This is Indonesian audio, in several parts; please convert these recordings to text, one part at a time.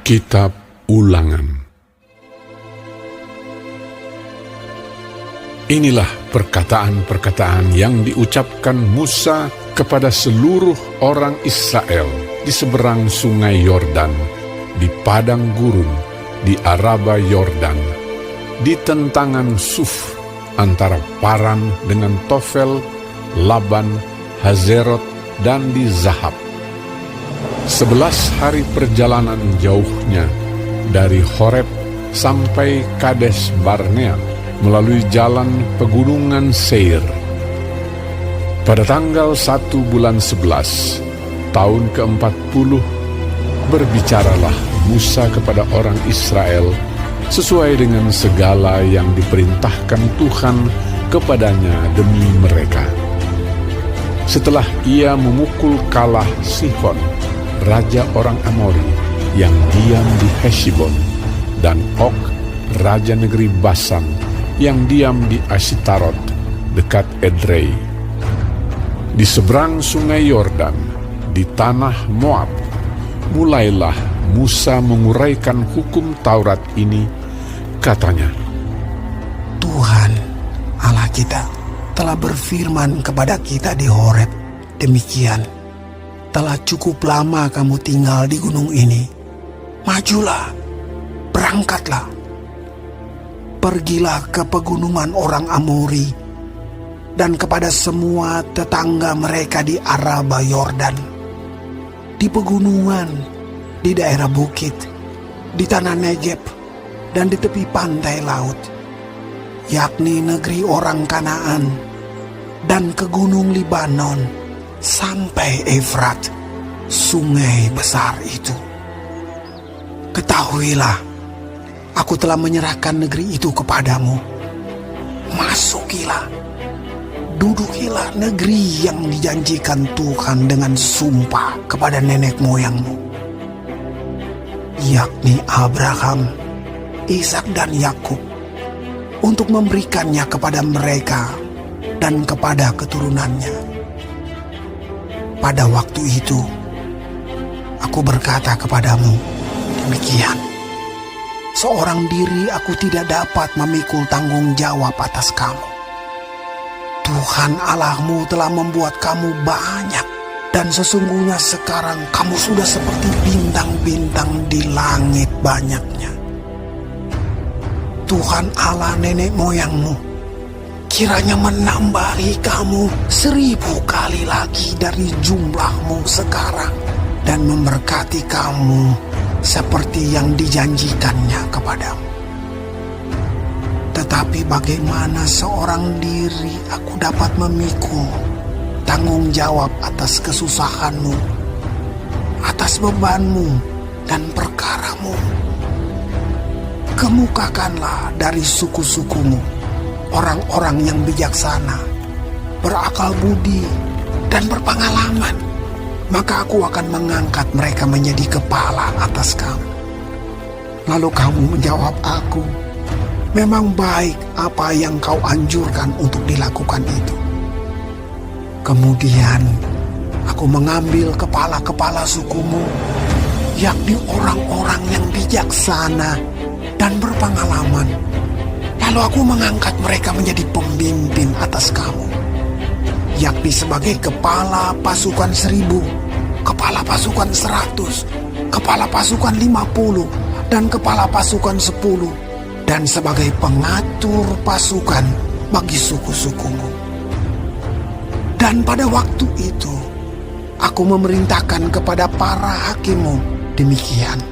Kitab Ulangan. Inilah perkataan-perkataan yang diucapkan Musa kepada seluruh orang Israel di seberang sungai Yordan, di padang gurun, di Araba Yordan, di tentangan Suf, antara Paran dengan Tofel, Laban, Hazerot, dan di Zahab. 11 hari perjalanan jauhnya dari Horeb sampai Kades Barnea melalui jalan pegunungan Seir. Pada tanggal 1 bulan 11, tahun ke-40, berbicaralah Musa kepada orang Israel sesuai dengan segala yang diperintahkan Tuhan kepadanya demi mereka. Setelah ia memukul kalah Sihon, raja orang Amori yang diam di Heshbon, dan Og, raja negeri Basan yang diam di Ashitarot dekat Edrei. Di seberang sungai Yordan, di tanah Moab, mulailah Musa menguraikan hukum Taurat ini. Katanya, Tuhan Allah kita telah berfirman kepada kita di Horeb demikian, telah cukup lama kamu tinggal di gunung ini. Majulah, berangkatlah. Pergilah ke pegunungan orang Amori dan kepada semua tetangga mereka di Araba Yordan, di pegunungan, di daerah bukit, di tanah Negeb, dan di tepi pantai laut, yakni negeri orang Kanaan, dan ke gunung Libanon, sampai Efrat, sungai besar itu. Ketahuilah, aku telah menyerahkan negeri itu kepadamu. Masukilah, dudukilah negeri yang dijanjikan Tuhan dengan sumpah kepada nenek moyangmu, yakni Abraham, Ishak dan Yakub, untuk memberikannya kepada mereka dan kepada keturunannya. Pada waktu itu, aku berkata kepadamu, demikian, seorang diri aku tidak dapat memikul tanggung jawab atas kamu. Tuhan Allahmu telah membuat kamu banyak, dan sesungguhnya sekarang kamu sudah seperti bintang-bintang di langit banyaknya. Tuhan Allah nenek moyangmu kiranya menambahi kamu 1000 kali lagi dari jumlahmu sekarang, dan memberkati kamu seperti yang dijanjikannya kepadamu. Tetapi bagaimana seorang diri aku dapat memikul tanggung jawab atas kesusahanmu, atas bebanmu dan perkaramu? Kemukakanlah dari suku-sukumu orang-orang yang bijaksana, berakal budi, dan berpengalaman, maka aku akan mengangkat mereka menjadi kepala atas kamu. Lalu kamu menjawab aku, memang baik apa yang kau anjurkan untuk dilakukan itu. Kemudian aku mengambil kepala-kepala sukumu, yakni orang-orang yang bijaksana dan berpengalaman. Lalu aku mengangkat mereka menjadi pemimpin atas kamu, yakni sebagai kepala pasukan 1000, kepala pasukan 100, kepala pasukan 50, dan kepala pasukan 10, dan sebagai pengatur pasukan bagi suku-sukumu. Dan pada waktu itu, aku memerintahkan kepada para hakimmu demikian,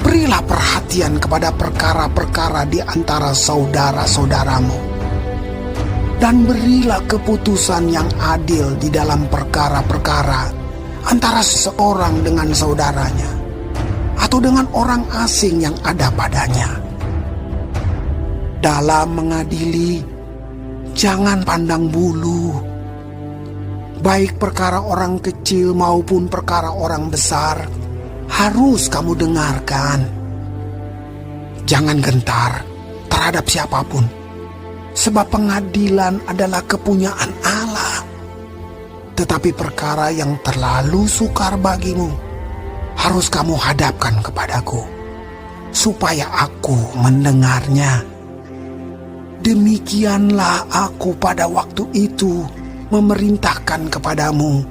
berilah perhatian kepada perkara-perkara di antara saudara-saudaramu, dan berilah keputusan yang adil di dalam perkara-perkara antara seorang dengan saudaranya, atau dengan orang asing yang ada padanya. Dalam mengadili, jangan pandang bulu, baik perkara orang kecil maupun perkara orang besar, harus kamu dengarkan. Jangan gentar terhadap siapapun, sebab pengadilan adalah kepunyaan Allah. Tetapi perkara yang terlalu sukar bagimu, harus kamu hadapkan kepadaku, supaya aku mendengarnya. Demikianlah aku pada waktu itu memerintahkan kepadamu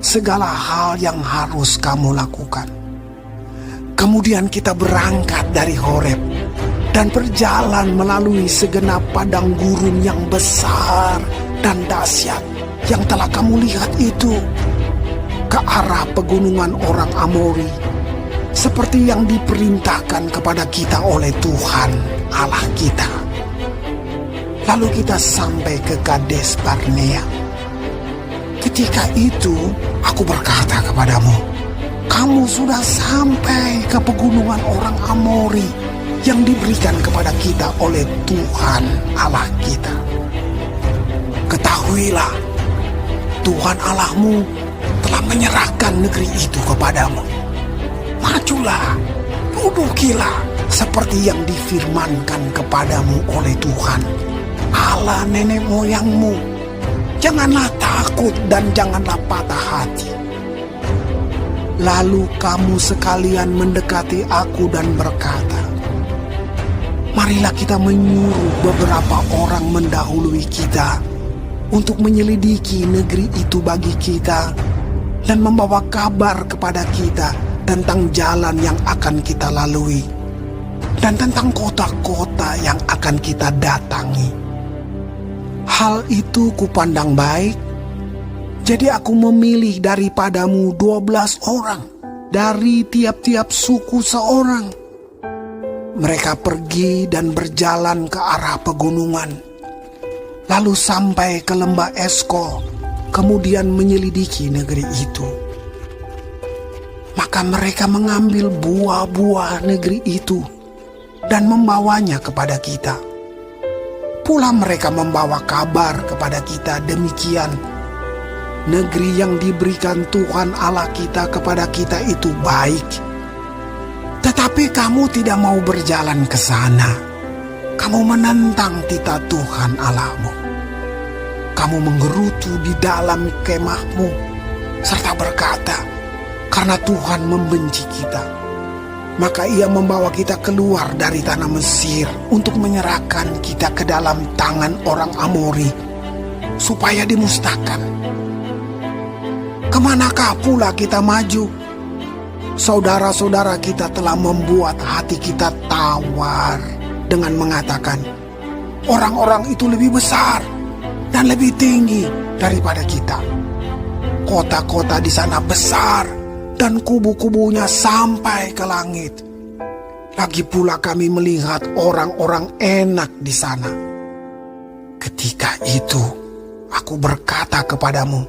segala hal yang harus kamu lakukan. Kemudian kita berangkat dari Horeb dan berjalan melalui segenap padang gurun yang besar dan dahsyat yang telah kamu lihat itu, ke arah pegunungan orang Amori, seperti yang diperintahkan kepada kita oleh Tuhan Allah kita. Lalu kita sampai ke Kades Barnea. Ketika itu aku berkata kepadamu, kamu sudah sampai ke pegunungan orang Amori yang diberikan kepada kita oleh Tuhan Allah kita. Ketahuilah, Tuhan Allahmu telah menyerahkan negeri itu kepadamu. Majulah, dudukilah seperti yang difirmankan kepadamu oleh Tuhan Allah nenek moyangmu. Janganlah takut dan janganlah patah hati. Lalu kamu sekalian mendekati aku dan berkata, marilah kita menyuruh beberapa orang mendahului kita untuk menyelidiki negeri itu bagi kita dan membawa kabar kepada kita tentang jalan yang akan kita lalui dan tentang kota-kota yang akan kita datangi. Hal itu kupandang baik, jadi aku memilih daripadamu 12 orang dari tiap-tiap suku seorang. Mereka pergi dan berjalan ke arah pegunungan, lalu sampai ke lembah Eskol, kemudian menyelidiki negeri itu. Maka mereka mengambil buah-buah negeri itu dan membawanya kepada kita. Pula mereka membawa kabar kepada kita demikian, negeri yang diberikan Tuhan Allah kita kepada kita itu baik. Tetapi kamu tidak mau berjalan ke sana. Kamu menentang titah Tuhan Allahmu. Kamu menggerutu di dalam kemahmu serta berkata, karena Tuhan membenci kita, maka ia membawa kita keluar dari tanah Mesir untuk menyerahkan kita ke dalam tangan orang Amori, supaya dimusnahkan. Kemanakah pula kita maju? Saudara-saudara kita telah membuat hati kita tawar dengan mengatakan, orang-orang itu lebih besar dan lebih tinggi daripada kita. Kota-kota di sana besar dan kubu-kubunya sampai ke langit. Lagi pula kami melihat orang-orang enak di sana. Ketika itu aku berkata kepadamu,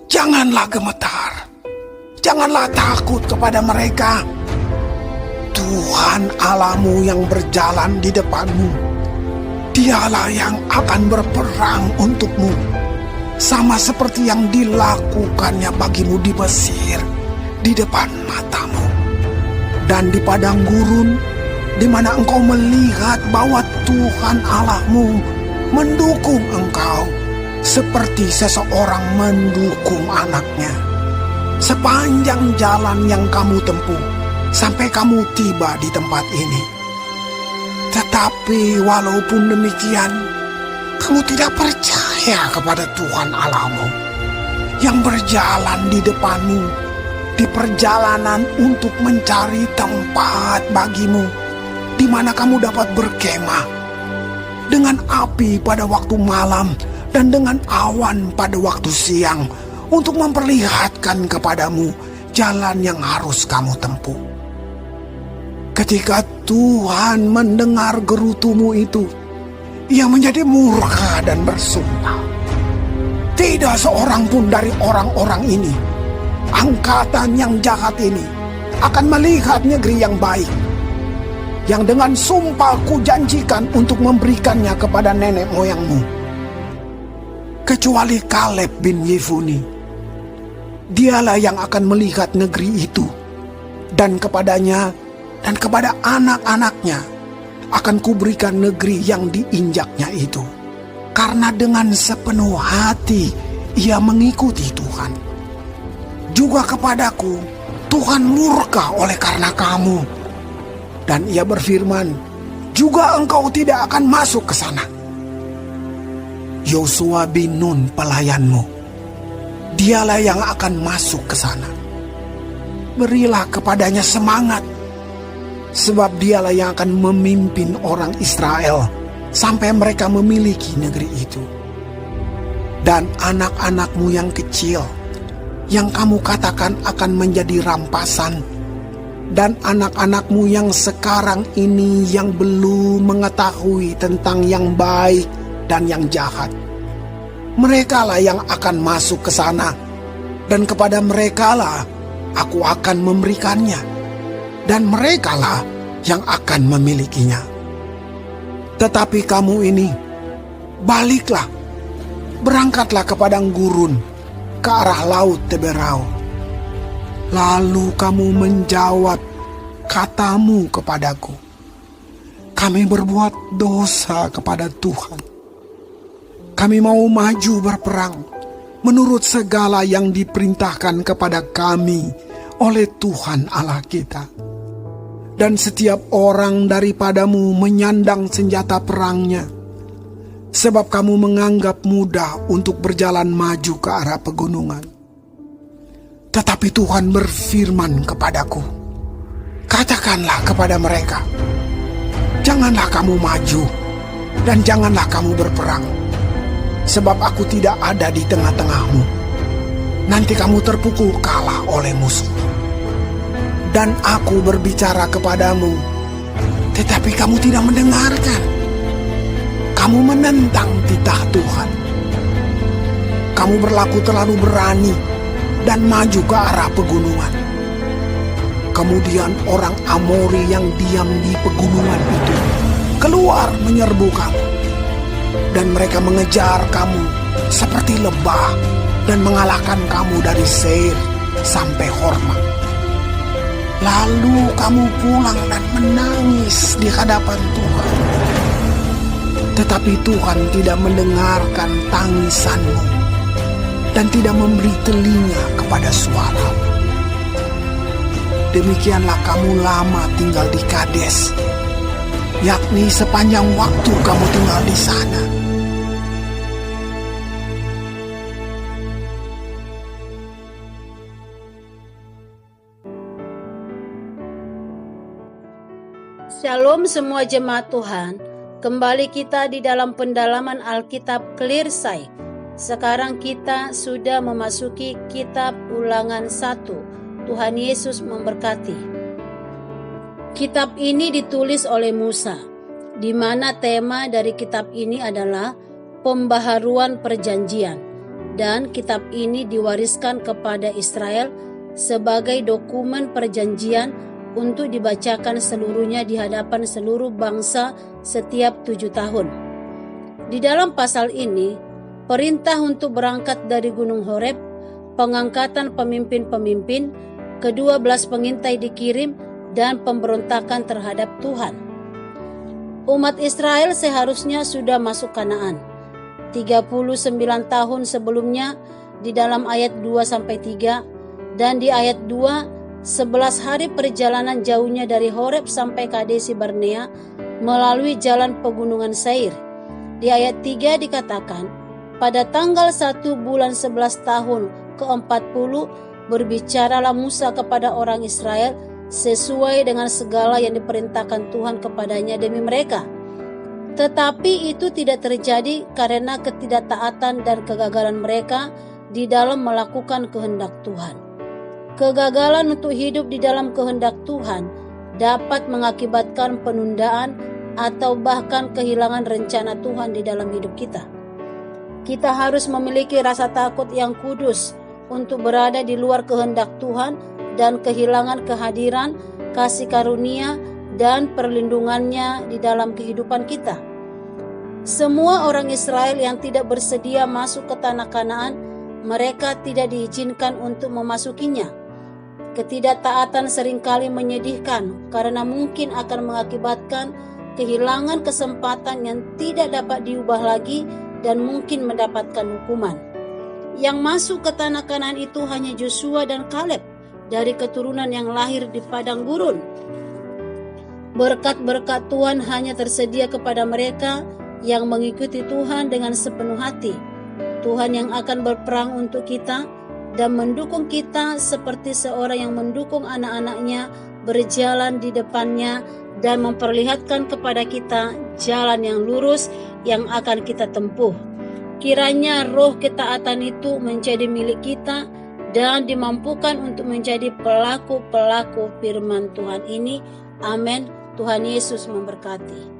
janganlah gemetar, janganlah takut kepada mereka. Tuhan Allahmu yang berjalan di depanmu, dialah yang akan berperang untukmu, sama seperti yang dilakukannya bagimu di Mesir, di depan matamu. Dan di padang gurun, di mana engkau melihat bahwa Tuhan Allahmu mendukung engkau, seperti seseorang mendukung anaknya, sepanjang jalan yang kamu tempuh, sampai kamu tiba di tempat ini. Tetapi walaupun demikian, kamu tidak percaya kepada Tuhan Allahmu, yang berjalan di depanmu, di perjalanan untuk mencari tempat bagimu, di mana kamu dapat berkemah, dengan api pada waktu malam dan dengan awan pada waktu siang, untuk memperlihatkan kepadamu jalan yang harus kamu tempuh. Ketika Tuhan mendengar gerutumu itu, ia menjadi murka dan bersumpah, tidak seorang pun dari orang-orang ini, angkatan yang jahat ini, akan melihat negeri yang baik, yang dengan sumpah kujanjikan untuk memberikannya kepada nenek moyangmu, kecuali Kaleb bin Yefune. Dialah yang akan melihat negeri itu, dan kepadanya dan kepada anak-anaknya akan kuberikan negeri yang diinjaknya itu, karena dengan sepenuh hati ia mengikuti Tuhan. Juga kepadaku Tuhan murka oleh karena kamu. Dan ia berfirman, juga engkau tidak akan masuk ke sana. Yosua bin Nun pelayanmu, dialah yang akan masuk ke sana. Berilah kepadanya semangat, sebab dialah yang akan memimpin orang Israel sampai mereka memiliki negeri itu. Dan anak-anakmu yang kecil, yang kamu katakan akan menjadi rampasan, dan anak-anakmu yang sekarang ini yang belum mengetahui tentang yang baik dan yang jahat, merekalah yang akan masuk ke sana, dan kepada merekalah aku akan memberikannya, dan merekalah yang akan memilikinya. Tetapi kamu ini, baliklah, berangkatlah ke padang gurun, ke arah laut Teberau. Lalu kamu menjawab katamu kepadaku, kami berbuat dosa kepada Tuhan. Kami mau maju berperang menurut segala yang diperintahkan kepada kami oleh Tuhan Allah kita. Dan setiap orang daripadamu menyandang senjata perangnya, sebab kamu menganggap mudah untuk berjalan maju ke arah pegunungan. Tetapi Tuhan berfirman kepadaku, katakanlah kepada mereka, janganlah kamu maju dan janganlah kamu berperang, sebab aku tidak ada di tengah-tengahmu. Nanti kamu terpukul kalah oleh musuh. Dan aku berbicara kepadamu, tetapi kamu tidak mendengarkan. Kamu menentang titah Tuhan. Kamu berlaku terlalu berani dan maju ke arah pegunungan. Kemudian orang Amori yang diam di pegunungan itu keluar menyerbu kamu, dan mereka mengejar kamu seperti lebah dan mengalahkan kamu dari Seir sampai Horma. Lalu kamu pulang dan menangis di hadapan Tuhan. Tetapi Tuhan tidak mendengarkan tangisanmu dan tidak memberi telinga kepada suara. Demikianlah kamu lama tinggal di Kades, yakni sepanjang waktu kamu tinggal di sana. Shalom semua jemaat Tuhan. Kembali kita di dalam pendalaman Alkitab Clear Sight. Sekarang kita sudah memasuki kitab Ulangan 1. Tuhan Yesus memberkati. Kitab ini ditulis oleh Musa, di mana tema dari kitab ini adalah pembaharuan perjanjian, dan kitab ini diwariskan kepada Israel sebagai dokumen perjanjian untuk dibacakan seluruhnya di hadapan seluruh bangsa setiap 7 tahun. Di dalam pasal ini, perintah untuk berangkat dari Gunung Horeb, pengangkatan pemimpin-pemimpin, ke-12 pengintai dikirim, dan pemberontakan terhadap Tuhan. Umat Israel seharusnya sudah masuk Kanaan 39 tahun sebelumnya di dalam ayat 2-3, dan di ayat 2, 11 hari perjalanan jauhnya dari Horeb sampai Kadesi Barnea melalui jalan pegunungan Seir. Di ayat 3 dikatakan, pada tanggal 1 bulan 11 tahun ke-40 berbicaralah Musa kepada orang Israel sesuai dengan segala yang diperintahkan Tuhan kepadanya demi mereka. Tetapi itu tidak terjadi karena ketidaktaatan dan kegagalan mereka di dalam melakukan kehendak Tuhan. Kegagalan untuk hidup di dalam kehendak Tuhan dapat mengakibatkan penundaan atau bahkan kehilangan rencana Tuhan di dalam hidup kita. Kita harus memiliki rasa takut yang kudus untuk berada di luar kehendak Tuhan dan kehilangan kehadiran, kasih karunia, dan perlindungannya di dalam kehidupan kita. Semua orang Israel yang tidak bersedia masuk ke tanah Kanaan, mereka tidak diizinkan untuk memasukinya. Ketidaktaatan seringkali menyedihkan karena mungkin akan mengakibatkan kehilangan kesempatan yang tidak dapat diubah lagi dan mungkin mendapatkan hukuman. Yang masuk ke tanah Kanaan itu hanya Joshua dan Kaleb, dari keturunan yang lahir di padang gurun. Berkat-berkat Tuhan hanya tersedia kepada mereka yang mengikuti Tuhan dengan sepenuh hati. Tuhan yang akan berperang untuk kita dan mendukung kita seperti seorang yang mendukung anak-anaknya berjalan di depannya dan memperlihatkan kepada kita jalan yang lurus yang akan kita tempuh. Kiranya roh ketaatan itu menjadi milik kita dan dimampukan untuk menjadi pelaku-pelaku firman Tuhan ini. Amin. Tuhan Yesus memberkati.